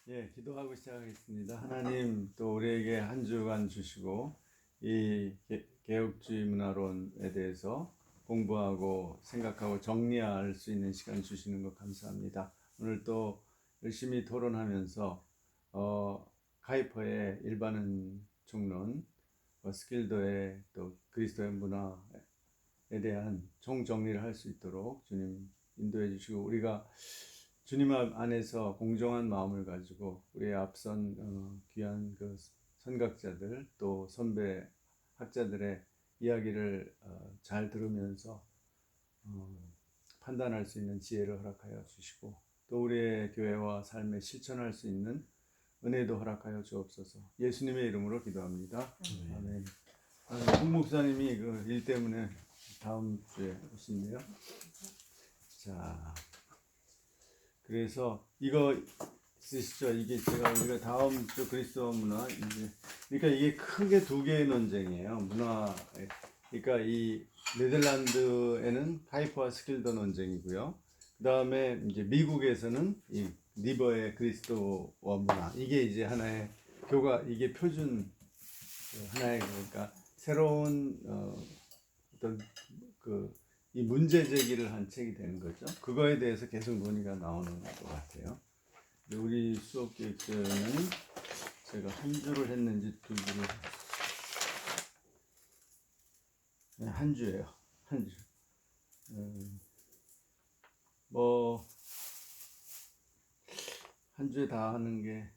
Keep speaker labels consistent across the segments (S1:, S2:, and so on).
S1: 예, 기도하고 시작하겠습니다. 하나님 또 우리에게 한 주간 주시고 이 개혁주의 문화론에 대해서 공부하고 생각하고 정리할 수 있는 시간 주시는 것 감사합니다. 오늘 또 열심히 토론하면서 카이퍼의 일반은 총론, 스킬더의 또 그리스도의 문화에 대한 총정리를 할 수 있도록 주님 인도해 주시고 우리가 주님 안에서 공정한 마음을 가지고 우리의 앞선 귀한 그 선각자들 또 선배 학자들의 이야기를 잘 들으면서 판단할 수 있는 지혜를 허락하여 주시고 또 우리의 교회와 삶에 실천할 수 있는 은혜도 허락하여 주옵소서. 예수님의 이름으로 기도합니다. 아멘. 홍 목사님이 그 일 때문에 다음 주에 오신대요. 자. 그래서 이거 있으시죠? 이게 우리가 다음 주 그리스도 문화 그러니까 이게 크게 두 개의 논쟁이에요. 그러니까 이 네덜란드에는 카이퍼와 스킬더 논쟁이고요. 그 다음에 이제 미국에서는 이 리버의 그리스도와 문화 이게 이제 하나의 이게 표준 하나의 그러니까 새로운 어떤 이 문제 제기를 한 책이 되는 거죠. 그거에 대해서 계속 논의가 나오는 것 같아요. 우리 수업 계획서는 제가 한 주를 했는지 두 주를 한 주예요. 한 주. 한 주에 다 하는 게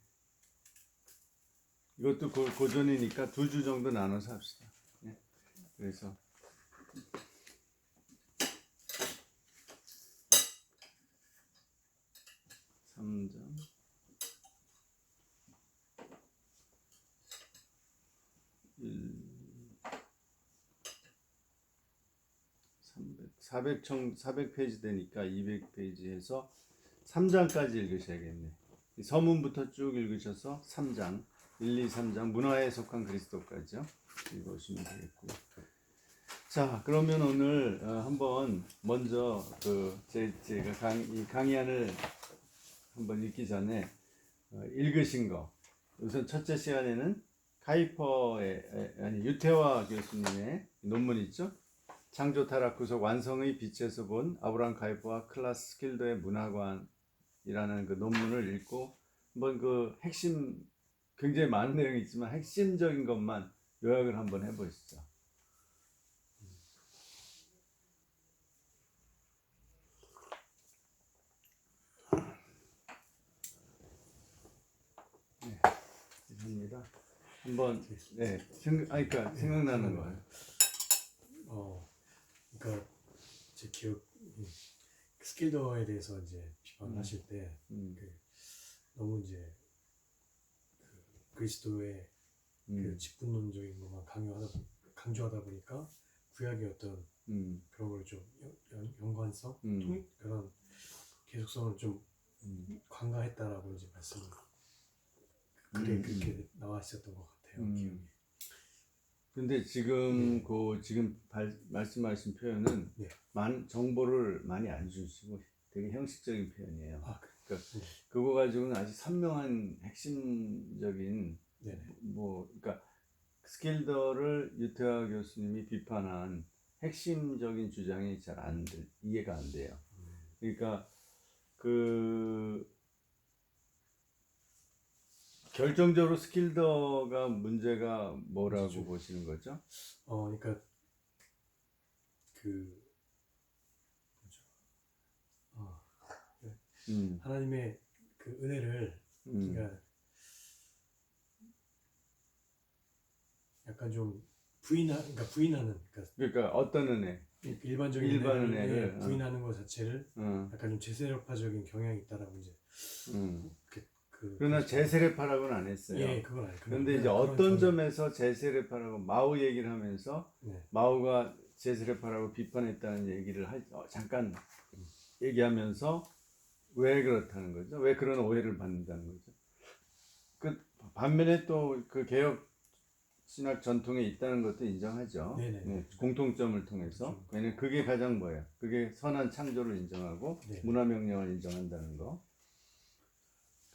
S1: 이것도 고전이니까 두 주 정도 나눠서 합시다. 네. 그래서 3장 400페이지 되니까 200페이지에서 3장까지 읽으셔야겠네. 서문부터 쭉 읽으셔서 3장 1, 2, 3장 문화에 속한 그리스도까지요. 읽으시면 되겠고요. 자, 그러면 오늘 한번 먼저 제가 이 강의안을 한번 읽기 전에 읽으신 거 우선 첫째 시간에는 유태화 교수님의 논문 있죠? 창조 타락 구속 완성의 빛에서 본 아브라함 카이퍼와 클라스 스킬더의 문화관이라는 그 논문을 읽고 한번 그 핵심 굉장히 많은 내용이 있지만 핵심적인 것만 요약을 한번 해보시죠. 네, 합니다. 한번 그러니까 생각나는 거예요.
S2: 그러니까 제 기억 스킬더에 대해서 이제 비판하실 때 너무 이제 그리스도의 그 직분론적인 것만 강조하다 보니까 구약의 어떤 그런 걸 좀 연관성, 그런 계속성을 좀 관가했다라고 이제 그렇게 나와 있었던 것 같아요. 기억이.
S1: 근데 지금 지금 말씀하신 표현은 정보를 많이 안 주시고 되게 형식적인 표현이에요. 그러니까 그거 가지고는 아주 선명한 핵심적인 그러니까 스킬더를 유태화 교수님이 비판한 핵심적인 주장이 잘 이해가 안 돼요. 그러니까 결정적으로 스킬더가 문제가 뭐라고 그렇죠. 보시는 거죠?
S2: 그러니까 하나님의 그 은혜를 그러니까 약간 좀 부인하는
S1: 그러니까 어떤 은혜?
S2: 일반적인 은혜를 부인하는 것 자체를 약간 좀 제세력파적인 경향이 있다라고 이제
S1: 그러나 제세례파라고는 안 했어요.
S2: 예, 그건 아니에요.
S1: 그런데 이제 어떤 점에서 제세례파라고 마우 얘기를 하면서 마우가 제세례파라고 비판했다는 얘기를 잠깐 얘기하면서 왜 그렇다는 거죠? 왜 그런 오해를 받는다는 거죠? 반면에 또 그 개혁 신학 전통에 있다는 것도 인정하죠. 네, 공통점을 통해서. 그렇죠. 왜냐면 그게 가장 뭐예요? 그게 선한 창조를 인정하고 문화 명령을 인정한다는 거.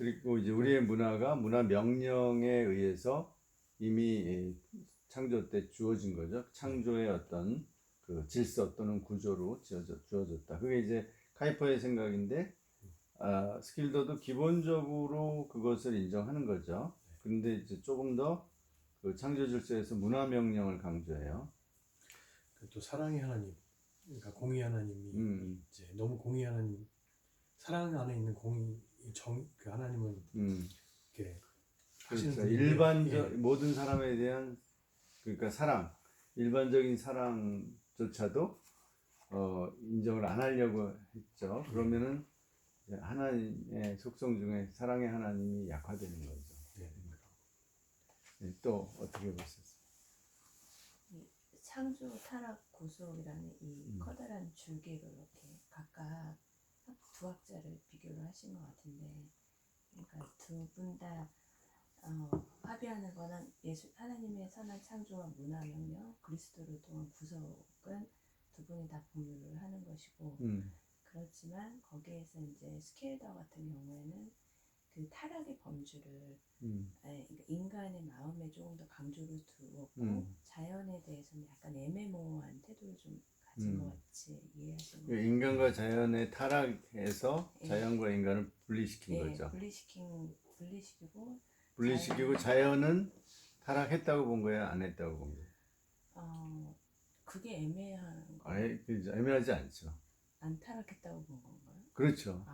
S1: 그리고 이제 우리의 문화가 문화 명령에 의해서 이미 창조 때 주어진 거죠. 창조의 어떤 그 질서 또는 구조로 주어졌다. 그게 이제 카이퍼의 생각인데, 스킬더도 기본적으로 그것을 인정하는 거죠. 그런데 이제 조금 더 그 창조 질서에서 문화 명령을 강조해요.
S2: 또 사랑의 하나님, 그러니까 공의 하나님이 이제 너무 공의 하나님, 사랑 안에 있는 공의 그 하나님은 이렇게 하시는
S1: 그렇죠.
S2: 분인데,
S1: 일반적 모든 사람에 대한 그러니까 사랑, 일반적인 사랑조차도 인정을 안 하려고 했죠. 그러면은 이제 하나님의 속성 중에 사랑의 하나님이 약화되는 거죠. 네, 또 어떻게 보셨어요?
S3: 이 창조, 타락, 구속이라는 이 커다란 줄기를 이렇게 각각 두 학자를 비교를 하신 것 같은데, 그러니까 두 분 다 합의하는 거는 하나님의 선한 창조와 문화 명령, 그리스도를 통한 구속은 두 분이 다 공유를 하는 것이고, 그렇지만 거기에서 이제 스케일더 같은 경우에는 그 타락의 범주를 그러니까 인간의 마음에 조금 더 강조를 두었고 자연에 대해서는 약간 애매모호한 태도를 좀 가진 것 같이 이해하시는 거죠.
S1: 인간과 자연의 타락에서 자연과 인간을 분리시킨 거죠. 분리시키고 자연은 타락했다고 본 거야, 안 했다고 본 거야?
S3: 그게 애매한 거.
S1: 애매하지 않죠.
S3: 안 타락했다고 본 건가요?
S1: 그렇죠.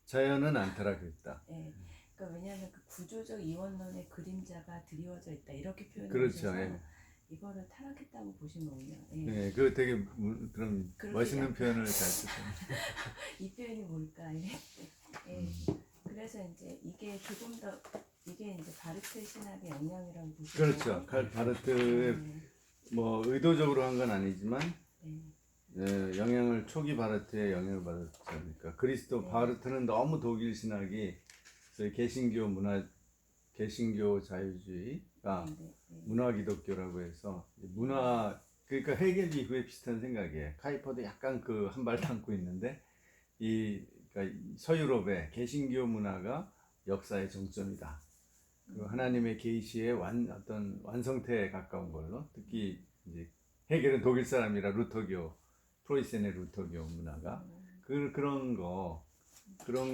S1: 자연은 안 타락했다.
S3: 네. 그러니까 왜냐하면 그 구조적 이원론의 그림자가 드리워져 있다 이렇게
S1: 그렇죠.
S3: 표현하셔서 이거를 타락했다고 보신 거군요.
S1: 네, 그 되게 그런 멋있는 표현을 잘 쓰셨네요.
S3: 이 표현이 뭘까? 그래서 이제 이게 조금 더 이게 이제 바르트 신학의 영향이라고 보시고.
S1: 그렇죠. 바르트의 뭐 의도적으로 한 건 아니지만 영향을 초기 바르트의 영향을 받았지 않습니까? 바르트는 너무 독일 신학이 개신교 문화, 개신교 자유주의가 문화 기독교라고 해서 그러니까 헤겔 이후에 비슷한 생각이에요. 카이퍼도 약간 그 한 발 담고 있는데 그러니까 서유럽의 개신교 문화가 역사의 정점이다. 그 하나님의 계시의 어떤 완성태에 가까운 걸로, 특히 이제 헤겔은 독일 사람이라 프로이센의 루터교 문화가 그런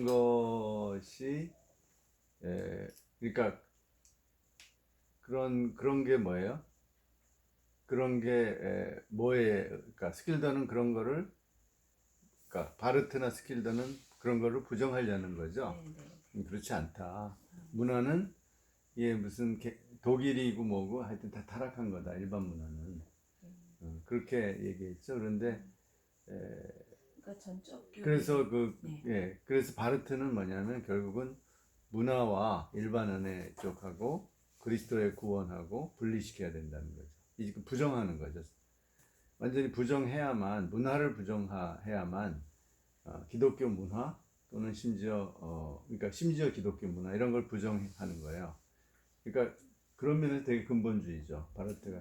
S1: 것이 그러니까 그런 게 뭐예요? 그런 게 뭐예요? 그러니까 스킬더는 그런 거를, 그러니까 바르트나 스킬더는 그런 거를 부정하려는 거죠. 그렇지 않다. 문화는 이게 무슨 독일이고 뭐고 하여튼 다 타락한 거다. 일반 문화는 그렇게 얘기했죠. 그런데
S3: 그러니까 전적
S1: 그래서 그래서 바르트는 뭐냐면 결국은 문화와 일반언의 쪽하고 그리스도의 구원하고 분리시켜야 된다는 거죠. 이제 부정하는 거죠. 완전히 부정해야만, 문화를 부정해야만 기독교 문화 또는 그러니까 심지어 기독교 문화 이런 걸 부정하는 거예요. 그러니까 그런 면에서 되게 근본주의죠.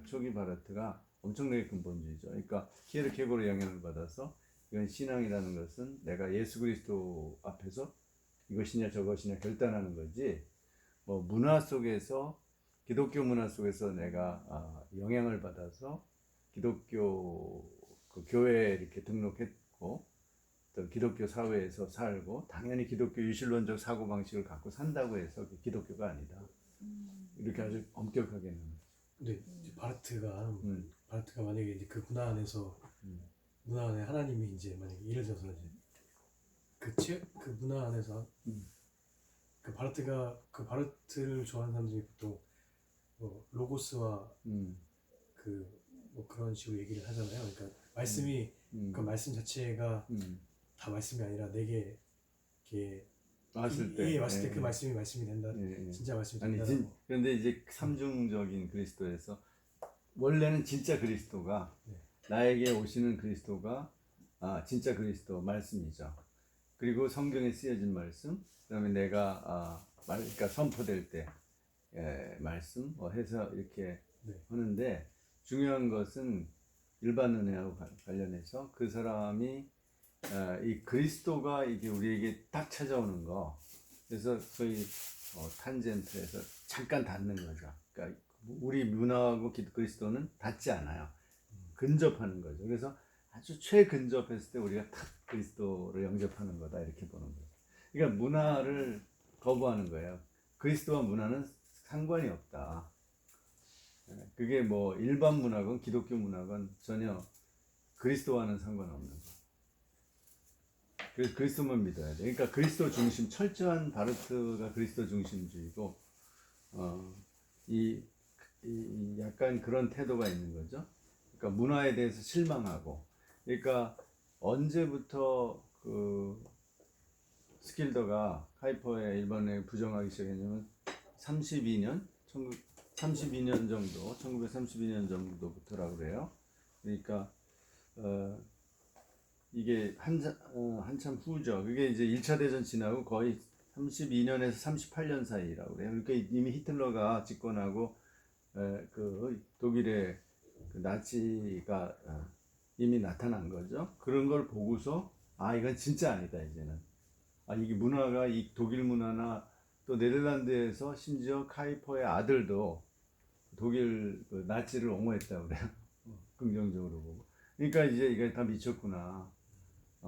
S1: 초기 바르트가 엄청나게 근본주의죠. 그러니까 키에르케고르의 영향을 받아서 이건 신앙이라는 것은 내가 예수 그리스도 앞에서 이것이냐 저것이냐 결단하는 거지, 뭐 문화 속에서, 기독교 문화 속에서 내가 영향을 받아서 기독교 그 교회에 이렇게 등록했고 또 기독교 사회에서 살고 당연히 기독교 유실론적 사고방식을 갖고 산다고 해서 기독교가 아니다. 이렇게 아주 엄격하게는.
S2: 근데 이제 바르트가 만약에 이제 그 문화 안에서 문화 안에 하나님이 이제 만약에 예를 들어서 이제 그 문화 안에서 그 바르트를 좋아하는 사람들이 보통 뭐 로고스와 그 뭐 그런 식으로 얘기를 하잖아요. 그러니까 말씀이 그 말씀 자체가 다 말씀이 아니라 내게 이렇게 왔을 때 그 말씀이 된다. 진짜 말씀이 된다.
S1: 그런데 이제 삼중적인 그리스도에서 원래는 진짜 그리스도가 나에게 오시는 그리스도가 진짜 그리스도 말씀이죠. 그리고 성경에 쓰여진 말씀, 그다음에 내가 그러니까 선포될 때 말씀 해서 이렇게 하는데, 중요한 것은 일반 은혜하고 관련해서 그 사람이 이 그리스도가 이게 우리에게 딱 찾아오는 거, 그래서 소위 탄젠트에서 잠깐 닿는 거죠. 그러니까 우리 문화하고 그리스도는 닿지 않아요. 근접하는 거죠. 그래서 아주 최근접했을 때 우리가 탁 그리스도를 영접하는 거다 이렇게 보는 거죠. 그러니까 문화를 거부하는 거예요. 그리스도와 문화는 상관이 없다. 그게 뭐 일반 문화건 기독교 문화건 전혀 그리스도와는 상관없는 거. 그래서 그리스도만 믿어야 돼. 그러니까 그리스도 중심, 철저한 바르트가 그리스도 중심주의고, 이 약간 그런 태도가 있는 거죠. 그러니까 문화에 대해서 실망하고, 그러니까 언제부터 그 스킬더가 카이퍼의 일본에 부정하기 시작했냐면 32년, 32년 정도, 1932년 정도부터라고 그래요. 그러니까 이게 한참 후죠. 그게 이제 1차 대전 지나고 거의 32년에서 38년 사이라고 그래요. 그러니까 이미 히틀러가 집권하고 그 독일의 그 나치가 이미 나타난 거죠. 그런 걸 보고서 이건 진짜 아니다 이제는. 이게 문화가 이 독일 문화나 또 네덜란드에서 심지어 카이퍼의 아들도 독일 그 나치를 옹호했다고 그래요. 긍정적으로 보고. 그러니까 이제 이게 다 미쳤구나.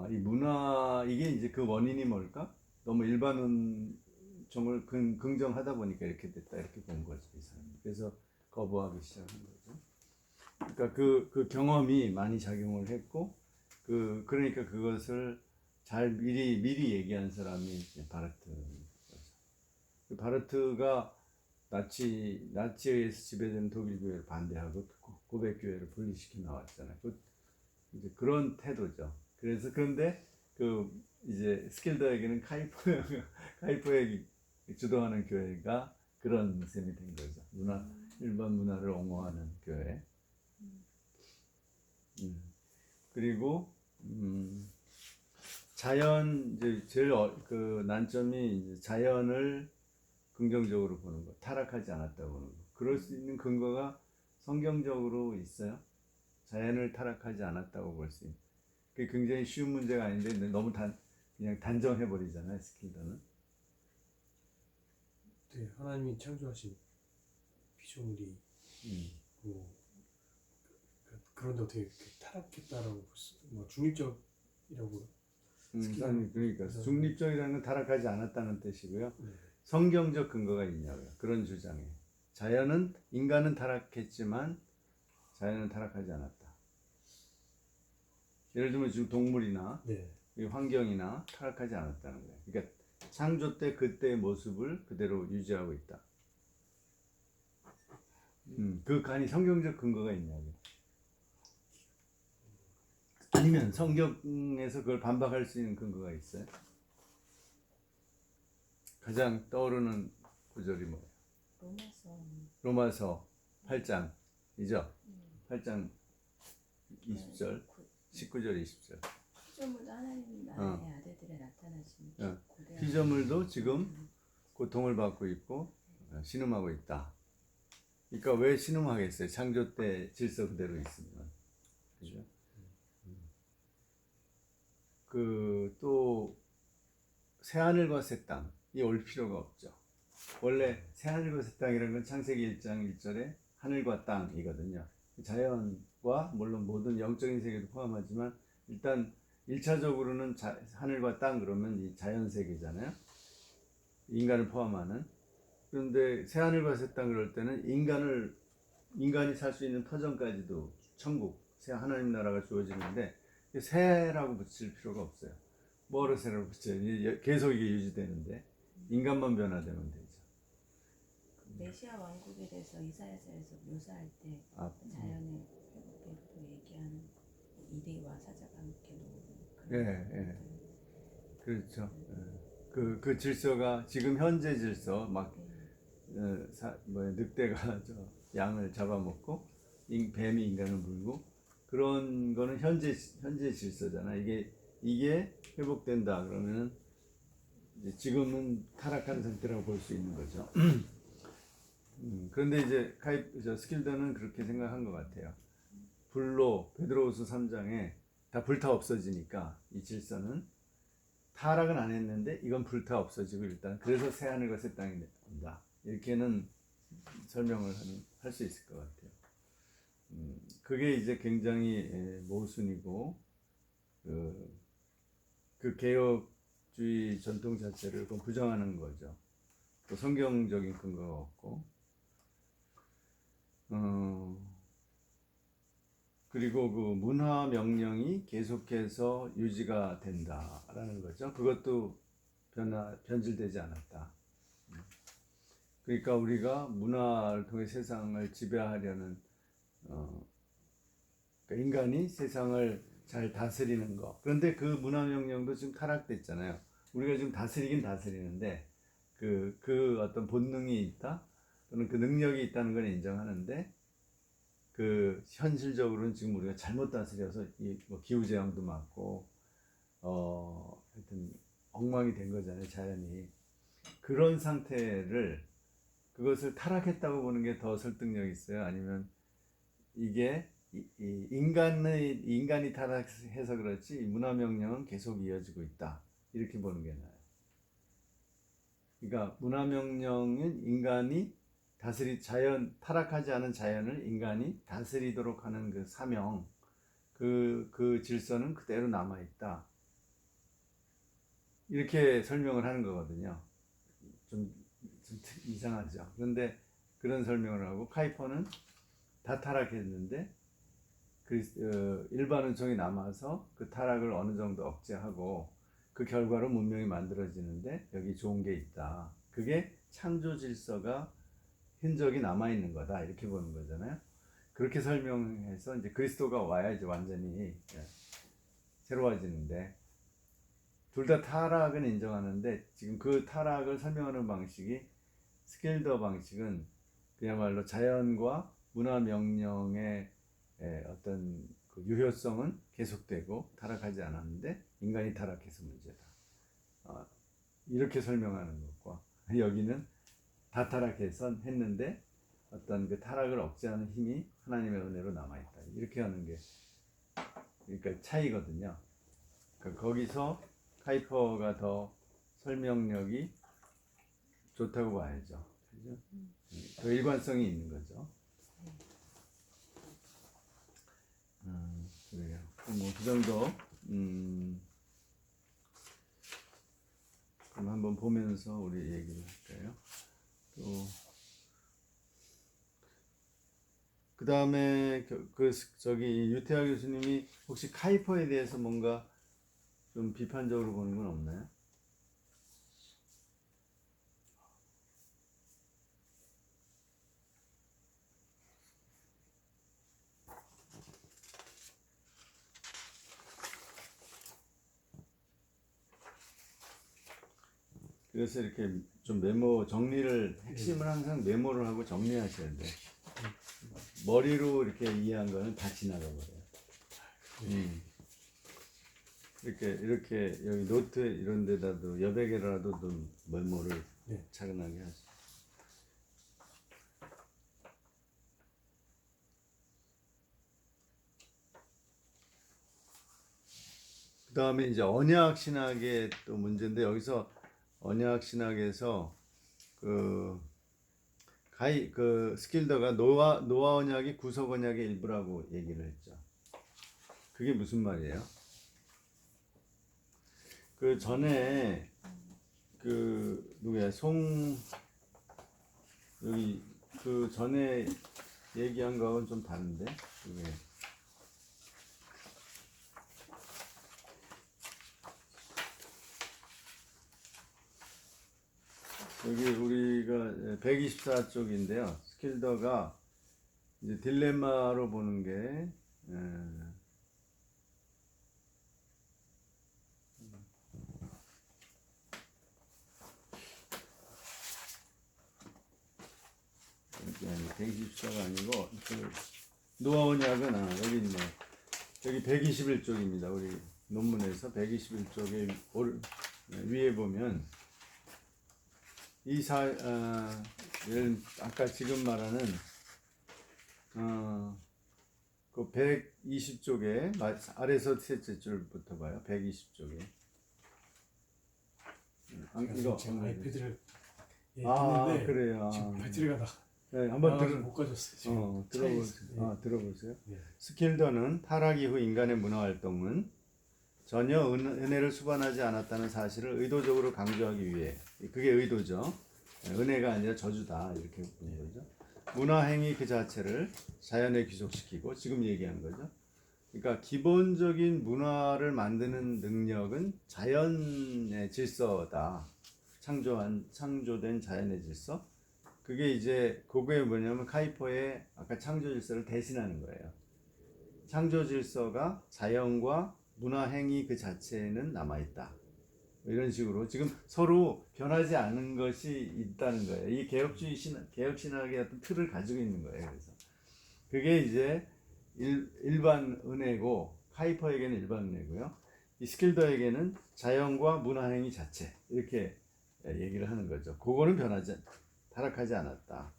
S1: 이 문화, 이게 이제 그 원인이 뭘까? 너무 일반론종을 긍정하다 보니까 이렇게 됐다, 이렇게 본 거죠, 이 사람이. 그래서 거부하기 시작한 거죠. 그러니까 그 경험이 많이 작용을 했고, 그러니까 그것을 잘 미리 얘기한 사람이 이제 바르트인 거죠. 바르트가 나치에 의해서 지배되는 독일 교회를 반대하고 고백 교회를 분리시켜 나왔잖아요. 이제 그런 태도죠. 그런데 이제 스킬더에게는 카이퍼에 주도하는 교회가 그런 셈이 된 거죠. 일반 문화를 옹호하는 교회. 그리고 자연, 이제 제일 그 난점이 이제 자연을 긍정적으로 보는 거, 타락하지 않았다고 보는 거. 그럴 수 있는 근거가 성경적으로 있어요. 자연을 타락하지 않았다고 볼 수 있는. 그게 굉장히 쉬운 문제가 아닌데 너무 그냥 단정해 버리잖아요, 스킬더는.
S2: 네, 하나님이 창조하신 피조물이 그런데 어떻게 타락했다라고 뭐 중립적이라고
S1: 그러니까 중립적이라는 건 타락하지 않았다는 뜻이고요.
S2: 네.
S1: 성경적 근거가 있냐고요. 그런 주장에. 인간은 타락했지만 자연은 타락하지 않았다. 예를 들면 지금 동물이나
S2: 네.
S1: 환경이나 타락하지 않았다는 거예요. 그러니까 창조 때 그때의 모습을 그대로 유지하고 있다. 그 간이 성경적 근거가 있냐고요. 아니면 성경에서 그걸 반박할 수 있는 근거가 있어요? 가장 떠오르는 구절이 뭐예요? 로마서 8장이죠? 8장 20절, 19절, 20절.
S3: 피조물도 하나님 나라의 아들들의 나타나심이
S1: 피조물도 지금 고통을 받고 있고 신음하고 있다. 그러니까 왜 신음하겠어요? 창조 때 질서 그대로 있으면. 그죠? 또 새하늘과 새 땅이 올 필요가 없죠. 원래 새하늘과 새 땅이라는 건 창세기 1장 1절에 하늘과 땅이거든요. 자연과 물론 모든 영적인 세계도 포함하지만 일단 1차적으로는 하늘과 땅 그러면 이 자연 세계잖아요. 인간을 포함하는. 그런데 새하늘과 새 땅 그럴 때는 인간이 살 수 있는 터전까지도 천국, 새 하나님 나라가 주어지는데 새라고 붙일 필요가 없어요. 뭐로 새라고 붙여요? 계속 이게 유지되는데 인간만 변화되면 되죠.
S3: 메시아 왕국에 대해서 이사야서에서 묘사할 때 자연의 회복도 얘기하는 이리와 사자가 함께 노는
S1: 그렇죠. 그 질서가 지금 현재 질서 늑대가 양을 잡아먹고 뱀이 인간을 물고 그런 거는 현재 질서잖아. 이게 회복된다 그러면은 지금은 타락한 상태라고 볼 수 있는 거죠. 그런데 이제 스킬더는 그렇게 생각한 것 같아요. 불로 베드로후서 3장에 다 불타 없어지니까 이 질서는 타락은 안 했는데 이건 불타 없어지고 일단 그래서 새 하늘과 새 땅이 된다. 이렇게는 설명을 할 수 있을 것 같아요. 그게 이제 굉장히 모순이고 그 개혁주의 전통 자체를 부정하는 거죠. 또 성경적인 근거가 없고 그리고 그 문화 명령이 계속해서 유지가 된다라는 거죠. 그것도 변질되지 않았다. 그러니까 우리가 문화를 통해 세상을 지배하려는 그러니까 인간이 세상을 잘 다스리는 거. 그런데 그 문화 명령도 지금 타락됐잖아요. 우리가 지금 다스리긴 다스리는데 그 어떤 본능이 있다 또는 그 능력이 있다는 건 인정하는데 그 현실적으로는 지금 우리가 잘못 다스려서 뭐 기후재앙도 많고 하여튼 엉망이 된 거잖아요, 자연이. 그런 상태를 그것을 타락했다고 보는 게 더 설득력 있어요? 아니면 이게 인간이 타락해서 그렇지 문화 명령은 계속 이어지고 있다 이렇게 보는 게 나아요. 그러니까 문화 명령은 인간이 타락하지 않은 자연을 인간이 다스리도록 하는 그 사명, 그 질서는 그대로 남아 있다. 이렇게 설명을 하는 거거든요. 좀 이상하죠. 그런데 그런 설명을 하고 카이퍼는 다 타락했는데 일반 은총이 남아서 그 타락을 어느 정도 억제하고 그 결과로 문명이 만들어지는데 여기 좋은 게 있다. 그게 창조 질서가 흔적이 남아있는 거다. 이렇게 보는 거잖아요. 그렇게 설명해서 이제 그리스도가 와야 이제 완전히 새로워지는데 둘 다 타락은 인정하는데 지금 그 타락을 설명하는 방식이 스킬더 방식은 그야말로 자연과 문화 명령의 어떤 그 유효성은 계속되고 타락하지 않았는데 인간이 타락해서 문제다. 이렇게 설명하는 것과 여기는 다 타락해서 했는데 어떤 그 타락을 억제하는 힘이 하나님의 은혜로 남아있다. 이렇게 하는 게 그러니까 차이거든요. 그러니까 거기서 카이퍼가 더 설명력이 좋다고 봐야죠. 그죠? 더 일관성이 있는 거죠. 그래요. 뭐 그 정도 그럼 한번 보면서 우리 얘기를 할까요? 또 그 다음에 저기 유태하 교수님이 혹시 카이퍼에 대해서 뭔가 좀 비판적으로 보는 건 없나요? 그래서 이렇게 좀 핵심을 항상 메모를 하고 정리하셔야 돼. 머리로 이렇게 이해한 거는 다 지나가 버려요. 이렇게 여기 노트 이런 데다도 여백에라도 좀 메모를 차근하게 하시죠. 그 다음에 이제 언약 신학의 또 문제인데 여기서 언약 신학에서 그 스킬더가 노아 언약이 구속 언약의 일부라고 얘기를 했죠. 그게 무슨 말이에요? 그 전에 누구야 여기 그 전에 얘기한 거하고는 좀 다른데 그게 여기 우리가 124쪽인데요. 스킬더가 이제 딜레마로 보는 게 아니 124가 아니고 노아 언약은 여기 있네. 여기 121쪽입니다. 우리 논문에서 121쪽에 위에 보면 아까 지금 말하는 그 120쪽에 아래서 셋째 줄부터 봐요. 120쪽에 이거
S2: 제가 아이패드를
S1: 아
S2: 했는데
S1: 그래요.
S2: 지금 배터리가 다
S1: 네, 한번
S2: 못 가졌어요. 지금 차에
S1: 들어보세요.
S2: 있어요.
S1: 들어보세요.
S2: 예.
S1: 스킬더는 타락 이후 인간의 문화 활동은 전혀 은혜를 수반하지 않았다는 사실을 의도적으로 강조하기 위해, 그게 의도죠. 은혜가 아니라 저주다 이렇게 보는 거죠. 문화 행위 그 자체를 자연에 귀속시키고, 지금 얘기한 거죠. 그러니까 기본적인 문화를 만드는 능력은 자연의 질서다. 창조된 자연의 질서. 그게 이제 그게 뭐냐면 카이퍼의 아까 창조 질서를 대신하는 거예요. 창조 질서가 자연과 문화 행위 그 자체는 남아 있다. 이런 식으로 지금 서로 변하지 않은 것이 있다는 거예요. 이 개혁 신학의 어떤 틀을 가지고 있는 거예요. 그래서 그게 이제 일반 은혜고, 카이퍼에게는 일반 은혜고요. 이 스킬더에게는 자연과 문화 행위 자체, 이렇게 얘기를 하는 거죠. 그거는 타락하지 않았다.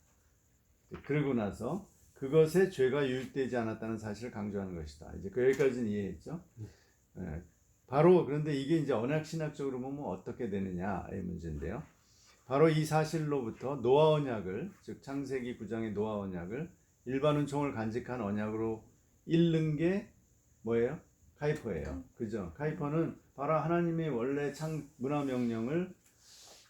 S1: 그러고 나서 그것에 죄가 유입되지 않았다는 사실을 강조하는 것이다. 이제 여기까지는 이해했죠? 바로 그런데 이게 이제 언약 신학적으로 보면 어떻게 되느냐의 문제인데요. 바로 이 사실로부터 노아 언약을, 즉 창세기 9장의 노아 언약을 일반 은총을 간직한 언약으로 읽는 게 뭐예요? 카이퍼예요. 그죠? 카이퍼는 바로 하나님의 원래 문화 명령을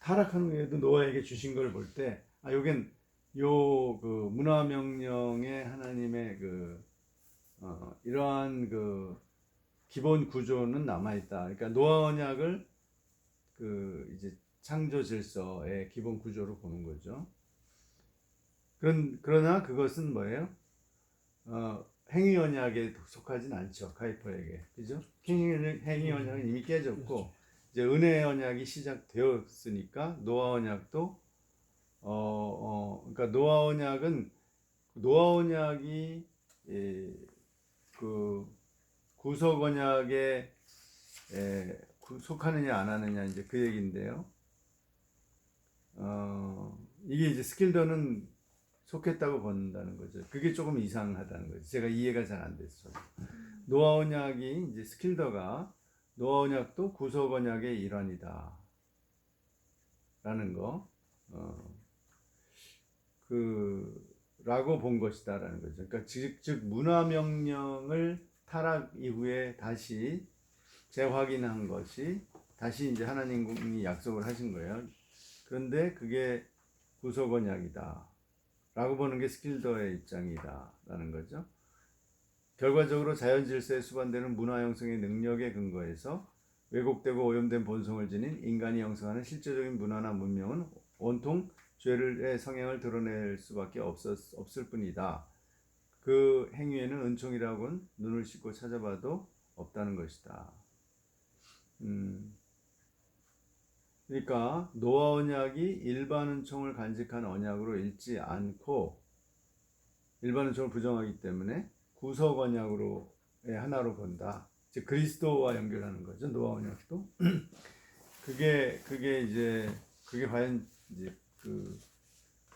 S1: 타락한 후에도 노아에게 주신 걸 볼 때, 요겐 그 문화 명령의 하나님의 이러한 기본 구조는 남아 있다. 그러니까 노아 언약을 이제 창조 질서의 기본 구조로 보는 거죠. 그러나 그것은 뭐예요? 행위 언약에 속하진 않죠. 카이퍼에게. 그죠? 행위 언약은 이미 깨졌고, 이제 은혜 언약이 시작되었으니까 노아 언약도 그러니까 노아 언약이 그 구속 언약에 속하느냐 안 하느냐 이제 그 얘기인데요. 이게 이제 스킬더는 속했다고 본다는 거죠. 그게 조금 이상하다는 거죠. 제가 이해가 잘 안 됐어요. 노아 언약이 이제 스킬더가 노아 언약도 구속 언약의 일환이다 라는 거 라고 본 것이다라는 거죠. 그러니까 즉 문화 명령을 타락 이후에 다시 재확인한 것이, 다시 이제 하나님이 약속을 하신 거예요. 그런데 그게 구속 언약이다 라고 보는 게 스킬더의 입장이다 라는 거죠. 결과적으로 자연 질서에 수반되는 문화 형성의 능력에 근거해서 왜곡되고 오염된 본성을 지닌 인간이 형성하는 실제적인 문화나 문명은 온통 죄의 성향을 드러낼 수밖에 없을 뿐이다. 그 행위에는 은총이라고는 눈을 씻고 찾아봐도 없다는 것이다. 그러니까 노아 언약이 일반 은총을 간직한 언약으로 읽지 않고, 일반 은총을 부정하기 때문에 구속 언약으로의 하나로 본다. 즉 그리스도와 연결하는 거죠. 노아 언약도. 그게 과연 이제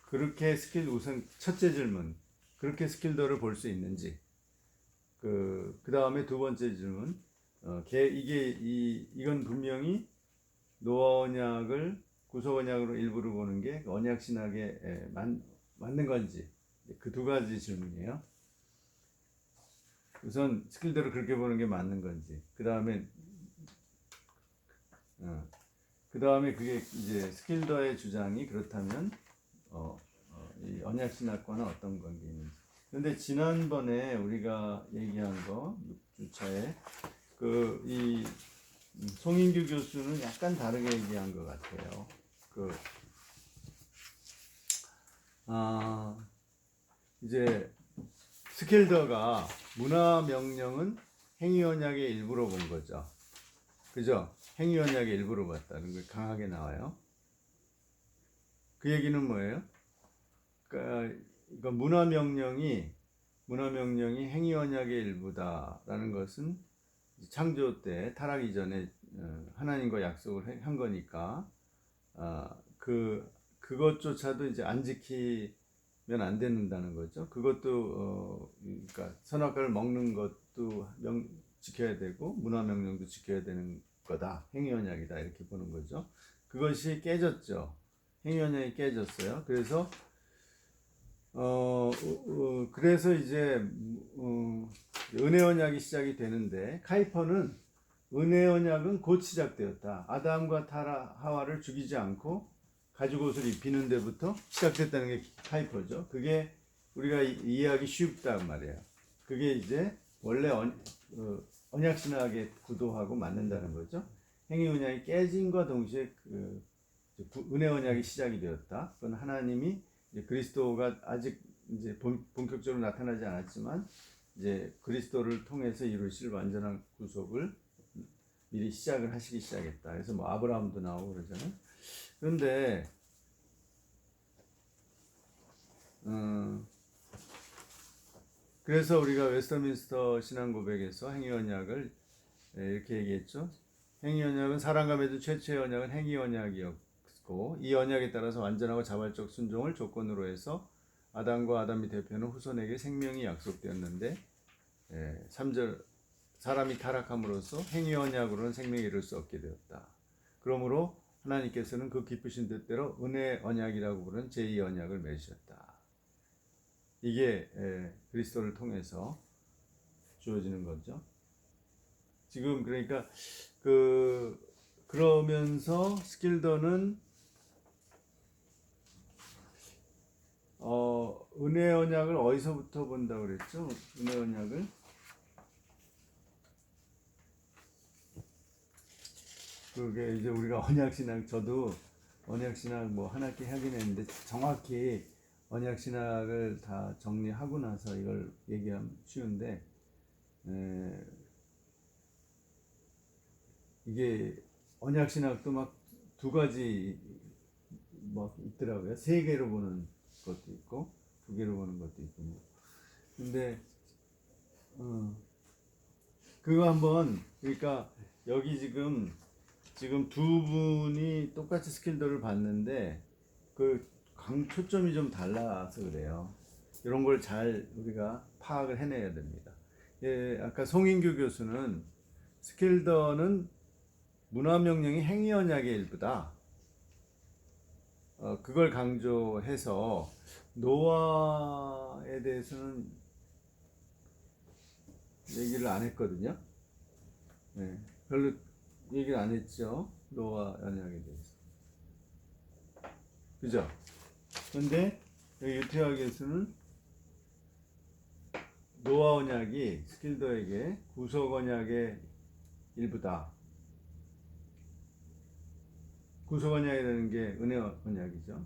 S1: 그렇게 우선 첫째 질문, 그렇게 스킬더를 볼 수 있는지, 그 다음에 두 번째 질문, 이건 분명히 노아 언약을 구속 언약으로 일부러 보는 게 언약 신학에 맞는 건지, 그 두 가지 질문이에요. 우선 스킬더를 그렇게 보는 게 맞는 건지, 그 다음에 그게 이제 스킬더의 주장이 그렇다면 이 언약 신학과는 어떤 관계 있는지. 그런데 지난번에 우리가 얘기한 거 6주차에 이 송인규 교수는 약간 다르게 얘기한 것 같아요. 이제 스킬더가 문화 명령은 행위 언약의 일부로 본 거죠. 그죠? 행위 언약의 일부로 봤다는 걸 강하게 나와요. 그 얘기는 뭐예요? 그러니까 문화 명령이 행위 언약의 일부다라는 것은 창조 때 타락 이전에 하나님과 약속을 한 거니까 그것조차도 이제 안 지키면 안 된다는 거죠. 그것도 그러니까 선악과를 먹는 것도 지켜야 되고 문화 명령도 지켜야 되는 거다. 행위 언약이다 이렇게 보는 거죠. 그것이 깨졌죠. 행위 언약이 깨졌어요. 그래서 그래서 이제 은혜 언약이 시작이 되는데, 카이퍼는 은혜 언약은 곧 시작되었다. 아담과 하와를 죽이지 않고 가죽 옷을 입히는 데부터 시작됐다는 게 카이퍼죠. 그게 우리가 이해하기 쉽단 말이에요. 그게 이제 원래 언약 신학의 구도하고 맞는다는 거죠. 행위 언약이 깨짐과 동시에 은혜 언약이 시작이 되었다. 그건 하나님이 이제 그리스도가 아직 이제 본격적으로 나타나지 않았지만 이제 그리스도를 통해서 이루실 완전한 구속을 미리 시작을 하시기 시작했다. 그래서 뭐 아브라함도 나오고 그러잖아요. 그런데 그래서 우리가 웨스터민스터 신앙고백에서 행위 언약을 이렇게 얘기했죠. 행위 언약은 사람과 맺은 최초의 언약은 행위 언약이었고, 이 언약에 따라서 완전하고 자발적 순종을 조건으로 해서 아담과 아담이 대표하는 후손에게 생명이 약속되었는데, 3절 사람이 타락함으로써 행위 언약으로는 생명에 이를 수 없게 되었다. 그러므로 하나님께서는 그 기쁘신 뜻대로 은혜 언약이라고 부르는 제2 언약을 맺으셨다. 이게 그리스도를 통해서 주어지는 거죠. 지금 그러니까 그러면서 스킬더는 은혜 언약을 어디서부터 본다고 그랬죠? 은혜 언약을 그게 이제 우리가 언약신학, 저도 언약신학 뭐 한 학기 하긴 했는데 정확히 언약신학을 다 정리하고 나서 이걸 얘기하면 쉬운데, 이게 언약신학도 막 두 가지 막 있더라고요. 세 개로 보는 것도 있고 두 개로 보는 것도 있고 뭐. 근데 그거 한번, 그러니까 여기 지금 두 분이 똑같이 스킬더를 봤는데 초점이 좀 달라서 그래요. 이런 걸 잘 우리가 파악을 해내야 됩니다. 아까 송인규 교수는 스킬더는 문화명령이 행위 언약의 일부다. 그걸 강조해서 노아에 대해서는 얘기를 안 했거든요. 별로 얘기를 안 했죠. 노아 언약에 대해서. 그죠? 근데 여기 유태학에서는 노아 언약이 스킬더에게 구속 언약의 일부다. 구속 언약이라는 게 은혜 언약이죠.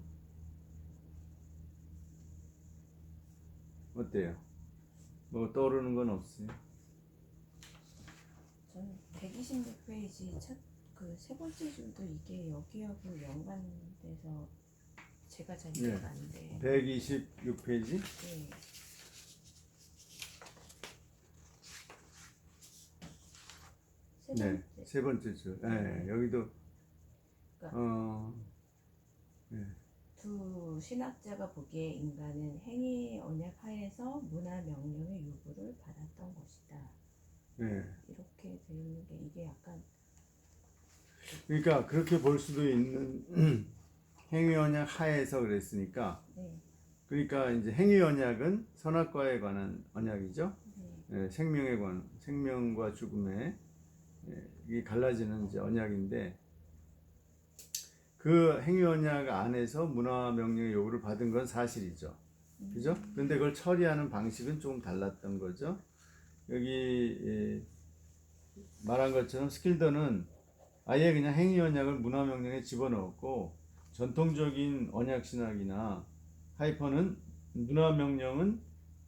S1: 어때요? 뭐 떠오르는 건 없어요?
S3: 저는 126페이지 그 세 번째 줄도 이게 여기하고 연관돼서 제가 잘 이해가 안 돼요.
S1: 126페이지?
S3: 네.
S1: 네, 세 번째 줄. 여기도
S3: 그러니까 두 신학자가 보기에 인간은 행위 언약 하에서 문화 명령의 요구를 받았던 것이다. 이렇게 되어 있는 게 이게 약간
S1: 그러니까 그렇게 볼 수도 있는 행위 언약 하에서 그랬으니까. 그러니까 이제 행위 언약은 선악과에 관한 언약이죠. 생명과 죽음에 이게 갈라지는 이제 언약인데, 그 행위 언약 안에서 문화 명령의 요구를 받은 건 사실이죠. 그죠? 그런데 그걸 처리하는 방식은 조금 달랐던 거죠. 여기 말한 것처럼 스킬더는 아예 그냥 행위 언약을 문화 명령에 집어넣었고, 전통적인 언약 신학이나 하이퍼는 문화 명령은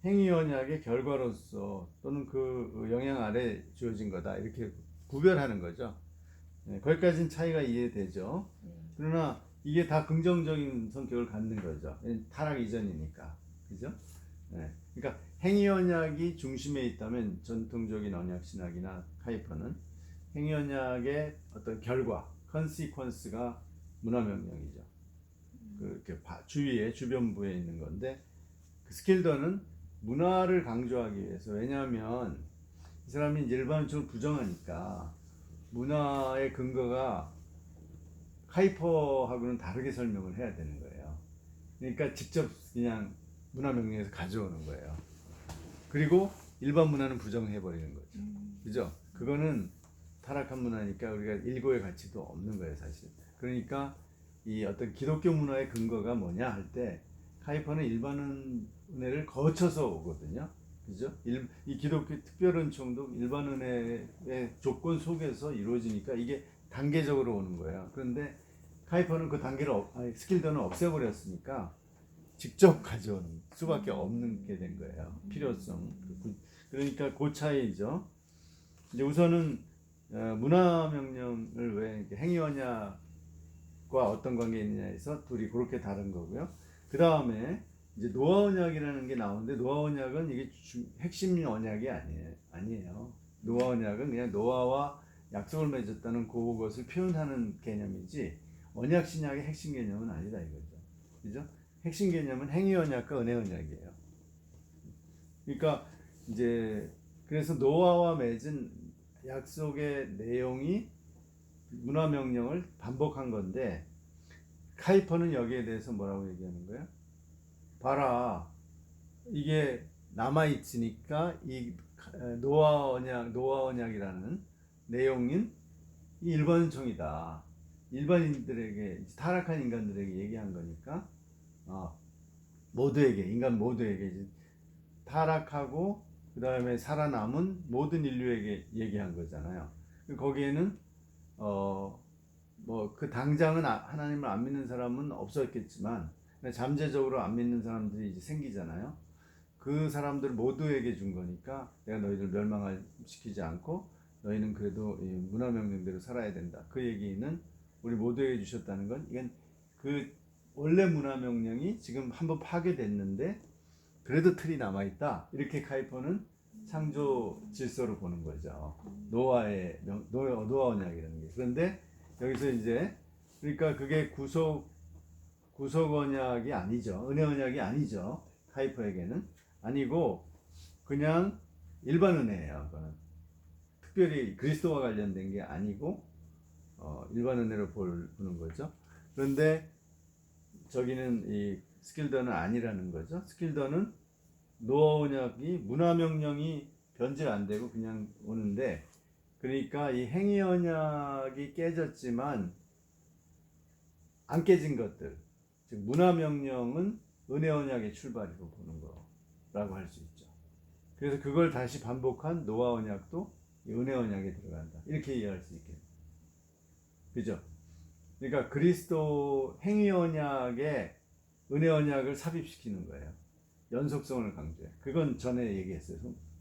S1: 행위 언약의 결과로서 또는 그 영향 아래 주어진 거다, 이렇게 구별하는 거죠. 거기까지는 차이가 이해되죠. 그러나 이게 다 긍정적인 성격을 갖는 거죠. 타락 이전이니까. 그죠? 그러니까 행위 언약이 중심에 있다면 전통적인 언약 신학이나 하이퍼는 행위 언약의 어떤 결과, 컨시퀀스가 문화 명령이죠. 이렇게 주위에, 주변부에 있는 건데, 그 스킬더는 문화를 강조하기 위해서, 왜냐하면 이 사람이 일반적으로 부정하니까 문화의 근거가 카이퍼하고는 다르게 설명을 해야 되는 거예요. 그러니까 직접 그냥 문화명령에서 가져오는 거예요. 그리고 일반 문화는 부정해 버리는 거죠. 그죠? 그거는 타락한 문화니까 우리가 일고의 가치도 없는 거예요, 사실. 그러니까 이 어떤 기독교 문화의 근거가 뭐냐 할 때 카이퍼는 일반 은혜를 거쳐서 오거든요. 그죠? 이 기독교 특별은총도 일반 은혜의 조건 속에서 이루어지니까 이게 단계적으로 오는 거예요. 그런데 카이퍼는 그 단계를 스킬더는 없애버렸으니까 직접 가져오는 수밖에 없는 게 된 거예요. 필요성. 그러니까 그 차이죠. 이제 우선은 문화명령을 왜 이렇게 행위언약과 어떤 관계 있느냐에서 둘이 그렇게 다른 거고요. 그 다음에 이제 노아 언약이라는 게 나오는데 노아 언약은 이게 핵심 언약이 아니에요. 노아 언약은 그냥 노아와 약속을 맺었다는 그것을 표현하는 개념이지 언약 신약의 핵심 개념은 아니다 이거죠. 그죠? 핵심 개념은 행위 언약과 은혜 언약이에요. 그러니까 이제 그래서 노아와 맺은 약속의 내용이 문화 명령을 반복한 건데 카이퍼는 여기에 대해서 뭐라고 얘기하는 거예요? 봐라, 이게 남아 있으니까 이 노아 언약이라는 내용인 일반청이다. 일반인들에게 타락한 인간들에게 얘기한 거니까 모두에게 인간 모두에게 이제 타락하고 그 다음에 살아남은 모든 인류에게 얘기한 거잖아요. 거기에는 뭐 그 당장은 하나님을 안 믿는 사람은 없었겠지만 잠재적으로 안 믿는 사람들이 이제 생기잖아요. 그 사람들 모두에게 준 거니까 내가 너희들 멸망을 시키지 않고 너희는 그래도 이 문화 명령대로 살아야 된다. 그 얘기는 우리 모두에게 주셨다는 건 이건 그 원래 문화 명령이 지금 한번 파괴됐는데 그래도 틀이 남아 있다. 이렇게 카이퍼는 창조 질서로 보는 거죠. 노아의 노아 언약이라는 게. 그런데 여기서 이제 그러니까 그게 구속 언약이 아니죠. 은혜 언약이 아니죠. 카이퍼에게는 아니고 그냥 일반 은혜예요. 그거는 특별히 그리스도와 관련된 게 아니고 일반 은혜로 보는 거죠. 그런데 저기는 이 스킬더는 아니라는 거죠. 스킬더는 노아 언약이 문화 명령이 변질 안 되고 그냥 오는데 그러니까 이 행위 언약이 깨졌지만 안 깨진 것들 즉 문화 명령은 은혜 언약의 출발이라고 보는 거라고 할 수 있죠. 그래서 그걸 다시 반복한 노아 언약도 은혜 언약에 들어간다. 이렇게 이해할 수 있겠네요. 그죠? 그러니까 그리스도 행위 언약에 은혜 언약을 삽입시키는 거예요. 연속성을 강조해. 그건 전에 얘기했어요.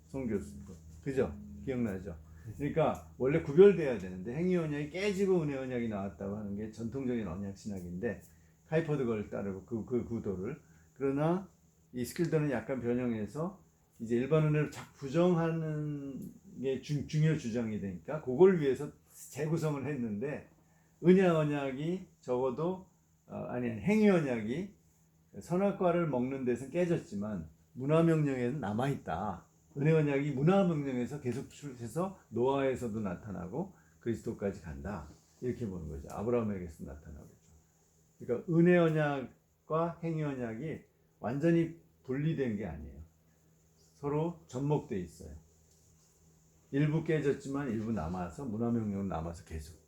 S1: 송 교수도. 그죠? 기억나죠? 그러니까 원래 구별돼야 되는데 행위 언약이 깨지고 은혜 언약이 나왔다고 하는 게 전통적인 언약 신학인데 카이퍼도 그걸 따르고 그 구도를 그러나 이 스킬더는 약간 변형해서 이제 일반 은혜를 부정하는 게 중요 주장이 되니까 그걸 위해서 재구성을 했는데 은혜 언약이 적어도 행위 언약이 선악과를 먹는 데서 깨졌지만 문화명령에는 남아있다. 은혜 언약이 문화명령에서 계속 출해서 노아에서도 나타나고 그리스도까지 간다. 이렇게 보는 거죠. 아브라함에게서 나타나고. 그러니까 은혜 언약과 행위 언약이 완전히 분리된 게 아니에요. 서로 접목돼 있어요. 일부 깨졌지만 일부 남아서 문화명령은 남아서 계속.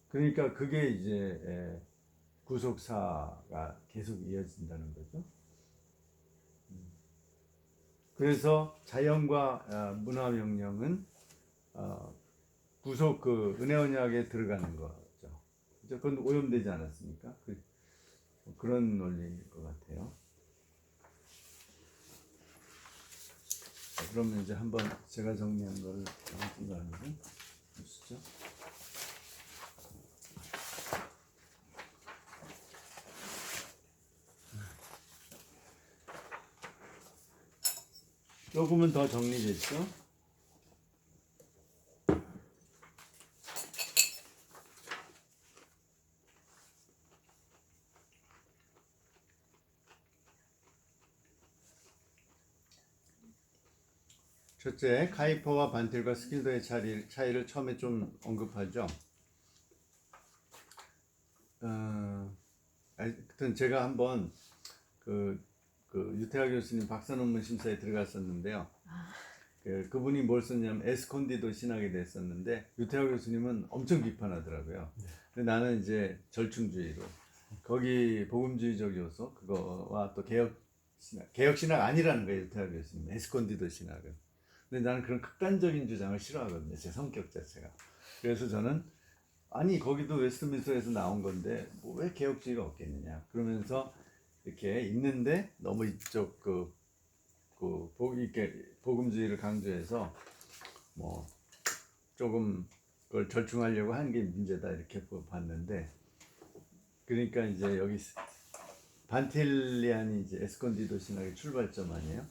S1: 그러니까 그게 이제 구속사가 계속 이어진다는 거죠. 그래서 자연과 문화명령은 구속 그 은혜 언약에 들어가는 거죠. 그건 오염되지 않았습니까? 그런 논리일 것 같아요. 자, 그러면 이제 한번 제가 정리한 거를 한번 보시죠. 조금은 더 정리됐죠? 첫째, 카이퍼와 반틀과 스킬더의 차이를 처음에 좀 언급하죠. 하여튼 제가 한번 그 유태하 교수님 박사 논문 심사에 들어갔었는데요. 그분이 뭘 썼냐면 에스콘디도 신학에 됐었는데 유태하 교수님은 엄청 비판하더라고요. 근데 나는 이제 절충주의로 거기 복음주의적이어서 그거와 또 개혁 신학 아니라는 거예요. 유태하 교수님 에스콘디도 신학은. 근데 나는 그런 극단적인 주장을 싫어하거든요. 제 성격 자체가. 그래서 저는 아니 거기도 웨스트민스터에서 나온 건데 뭐 왜 개혁주의가 없겠느냐 그러면서 이렇게 있는데 너무 이쪽 이렇게 복음주의를 강조해서 뭐 조금 그걸 절충하려고 한 게 문제다 이렇게 봤는데, 그러니까 이제 여기 반틸리안이 이제 에스콘디도 신학의 출발점 아니에요?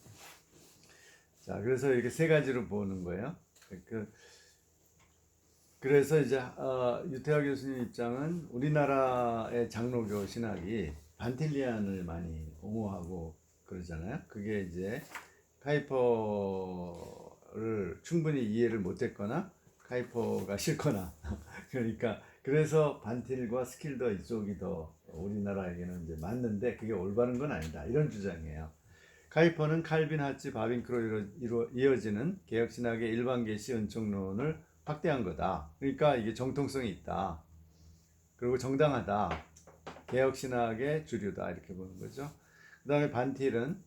S1: 자, 그래서 이렇게 세 가지로 보는 거예요. 그래서 이제 유태하 교수님 입장은 우리나라의 장로교 신학이 반틸리안을 많이 옹호하고 그러잖아요. 그게 이제 카이퍼를 충분히 이해를 못했거나 카이퍼가 싫거나 그러니까 그래서 반틸과 스킬더 이쪽이 더 우리나라에게는 이제 맞는데 그게 올바른 건 아니다 이런 주장이에요. 카이퍼는 칼빈, 하치, 바빙크로 이어지는 개혁신학의 일반 계시 은총론을 확대한 거다. 그러니까 이게 정통성이 있다. 그리고 정당하다. 개혁신학의 주류다. 이렇게 보는 거죠. 그 다음에 반틸은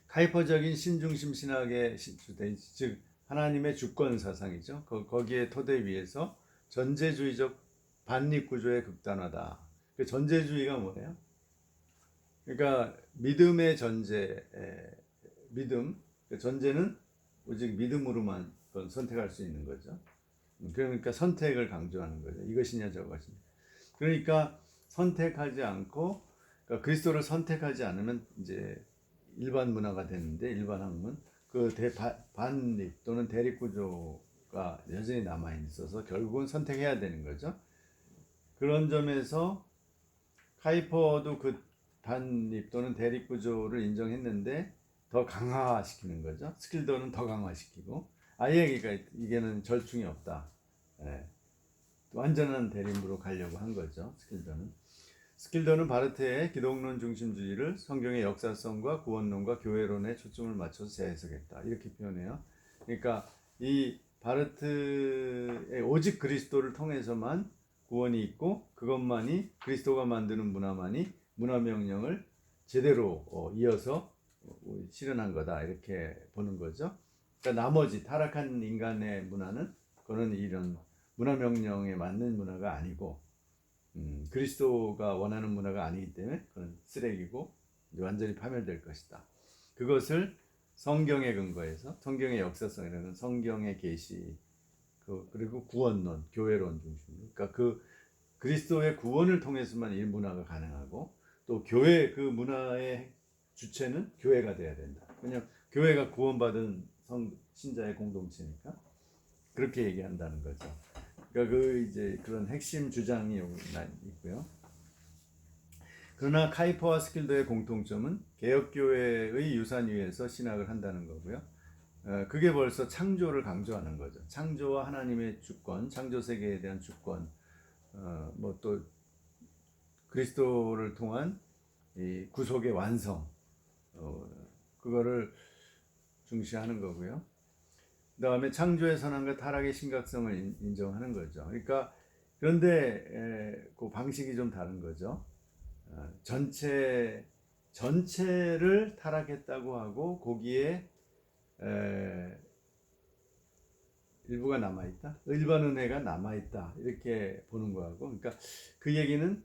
S1: 카이퍼적인 신중심 신학의 즉 하나님의 주권 사상이죠. 거기에 토대 위에서 전제주의적 반립구조의 극단화다. 그 전제주의가 뭐예요? 그러니까 믿음의 전제, 믿음, 전제는 오직 믿음으로만 선택할 수 있는 거죠. 그러니까 선택을 강조하는 거죠. 이것이냐 저것이냐. 그러니까 선택하지 않고 그러니까 그리스도를 선택하지 않으면 이제 일반 문화가 되는데 일반 학문 그 반립 또는 대립 구조가 여전히 남아 있어서 결국은 선택해야 되는 거죠. 그런 점에서 카이퍼도 그 반립 또는 대립 구조를 인정했는데 더 강화시키는 거죠. 스킬더는 더 강화시키고 아예 그러니까 이게는 절충이 없다. 예. 완전한 대립으로 가려고 한 거죠. 스킬더는 바르트의 기독론 중심주의를 성경의 역사성과 구원론과 교회론에 초점을 맞춰서 재해석했다. 이렇게 표현해요. 그러니까 이 바르트의 오직 그리스도를 통해서만 구원이 있고 그것만이 그리스도가 만드는 문화만이 문화명령을 제대로 이어서 실현한 거다. 이렇게 보는 거죠. 그러니까 나머지 타락한 인간의 문화는 그거는 이런 문화명령에 맞는 문화가 아니고 그리스도가 원하는 문화가 아니기 때문에 그건 쓰레기고 완전히 파멸될 것이다. 그것을 성경에 근거해서 성경의 역사성이라는 성경의 계시 그리고 구원론, 교회론 중심. 그러니까 그 그리스도의 구원을 통해서만 이 문화가 가능하고 또 교회 그 문화의 주체는 교회가 돼야 된다. 왜냐하면 교회가 구원받은 신자의 공동체니까 그렇게 얘기한다는 거죠. 그러니까 이제 그런 핵심 주장이 있고요. 그러나 카이퍼와 스킬더의 공통점은 개혁교회의 유산 위에서 신학을 한다는 거고요. 그게 벌써 창조를 강조하는 거죠. 창조와 하나님의 주권, 창조 세계에 대한 주권, 뭐 또 그리스도를 통한 이 구속의 완성, 그거를 중시하는 거고요. 그 다음에 창조의 선함과 타락의 심각성을 인정하는 거죠. 그러니까 그런데 그 방식이 좀 다른 거죠. 전체를 타락했다고 하고 거기에 일부가 남아있다, 일반 은혜가 남아있다 이렇게 보는 거하고, 그러니까 그 얘기는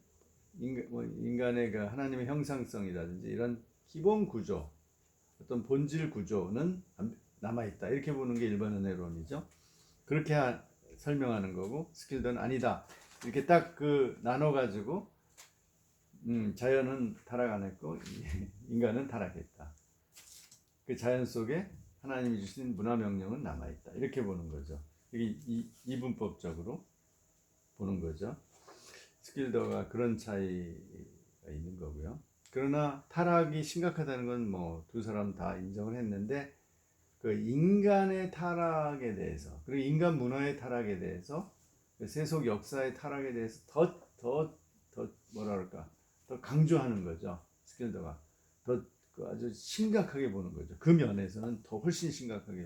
S1: 인간의 그 하나님의 형상성이라든지 이런 기본 구조, 어떤 본질 구조는 남아있다 이렇게 보는 게 일반 은혜론이죠. 그렇게 설명하는 거고, 스킬더는 아니다 이렇게 딱 나눠가지고 자연은 타락 안 했고 인간은 타락했다. 그 자연 속에 하나님이 주신 문화 명령은 남아있다 이렇게 보는 거죠. 이게 이분법적으로 보는 거죠. 스킬더가 그런 차이가 있는 거고요. 그러나 타락이 심각하다는 건 뭐 두 사람 다 인정을 했는데 그 인간의 타락에 대해서 그리고 인간 문화의 타락에 대해서 세속 역사의 타락에 대해서 더 더 뭐라 그럴까 더 강조하는 거죠. 스킬더가 더 그 아주 심각하게 보는 거죠. 그 면에서는 더 훨씬 심각하게